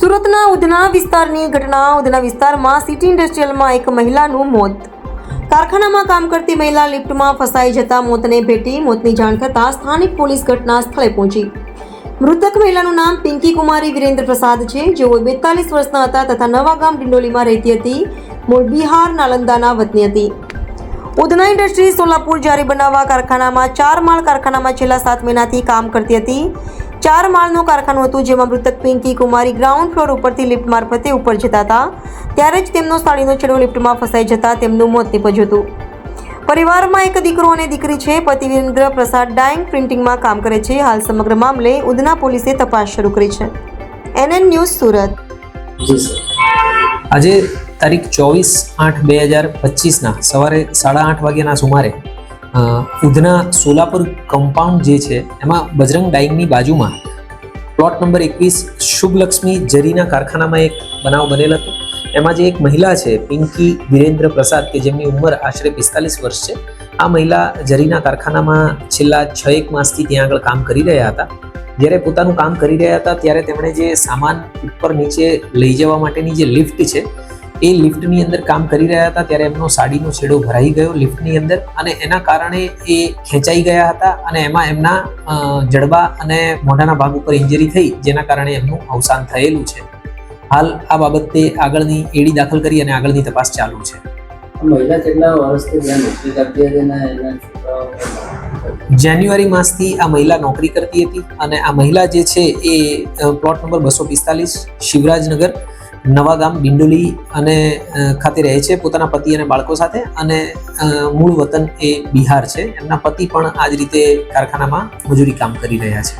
સુરતના ઉધના વિસ્તારની ઘટના. ઉધના વિસ્તારમાં સિટી ઇન્ડસ્ટ્રીયલમાં એક મહિલાનું મોત. કારખાનામાં કામ કરતી મહિલા લિફ્ટમાં ફસાઈ જતા મોતને ભેટી. મોતની જાણ થતાં સ્થાનિક પોલીસ ઘટના સ્થળે પહોંચી. મૃતક મહિલાનું નામ પિંકી કુમારી વિરેન્દ્ર પ્રસાદ છે, જેઓ 42 વર્ષના હતા તથા નવાગામ ડિંડોલીમાં રહેતી હતી. મૂળ બિહાર નાલંદાના વતની હતી. ઉધના ઇન્ડસ્ટ્રી સોલાપુર જારી બનાવવા કારખાનામાં 4 માળ કારખાનામાં છેલ્લા 7 મહિનાથી કામ કરતી હતી. 4 માળનું કારખાનું હતું, જેમાં મૃતક પિંકી કુમારી ગ્રાઉન્ડ ફ્લોર ઉપરથી લિફ્ટ મારફતે ઉપર જતા હતા. ત્યારે જ તેમનો સાડીનો છેડો લિફ્ટમાં ફસાઈ જતા તેમનું મોત નીપજ્યું હતું. પરિવારમાં એક દીકરો અને દીકરી છે. પતિ વિરેન્દ્ર પ્રસાદ ડાઇંગ પ્રિન્ટિંગમાં કામ કરે છે. હાલ સમગ્ર મામલે ઉધના પોલીસે તપાસ શરૂ કરી છે. NN news Surat. આજે તારીખ 24/8/2025 સવારે 8:30 વાગ્યાના સુમારે ઉધના સોલાપુર કમ્પાઉન્ડ જે છે એમાં બજરંગ ડાઇંગની બાજુમાં પ્લોટ નંબર 21 શુભલક્ષ્મી જરીના કારખાનામાં એક બનાવ બનેલ હતો. એમાં જે એક મહિલા છે પિંકી વિરેન્દ્ર પ્રસાદ કે જેમની ઉંમર આશરે 45 વર્ષ છે, આ મહિલા જરીના કારખાનામાં છેલ્લા 6-1 માસથી ત્યાં આગળ કામ કરી રહ્યા હતા. જ્યારે પોતાનું કામ કરી રહ્યા હતા ત્યારે તેમણે જે સામાન ઉપર નીચે લઈ જવા માટેની જે લિફ્ટ છે એ લિફ્ટની અંદર કામ કરી રહ્યા હતા ત્યારે એમનો સાડીનો છેડો ભરાઈ ગયો લિફ્ટની અંદર અને એના કારણે એ ખેંચાઈ ગયા હતા અને એમાં એમના જડબા અને મોઢાના ભાગ ઉપર ઇન્જરી થઈ, જેના કારણે એમનું અવસાન થયેલું છે. હાલ આ બાબતે આગળની એડી દાખલ કરી અને આગળની તપાસ ચાલુ છે. મહિલા કેટલા વર્ષથી ત્યાં નોકરી કરતી હતી અને એના જાન્યુઆરી માસથી આ મહિલા નોકરી કરતી હતી અને આ મહિલા જે છે એ પ્લોટ નંબર 245 શિવરાજનગર નવાગામ ડિંડોલી અને ખાતે રહે છે પોતાના પતિ અને બાળકો સાથે અને મૂળ વતન એ બિહાર છે. એમના પતિ પણ આ જ રીતે કારખાનામાં મજૂરી કામ કરી રહ્યા છે.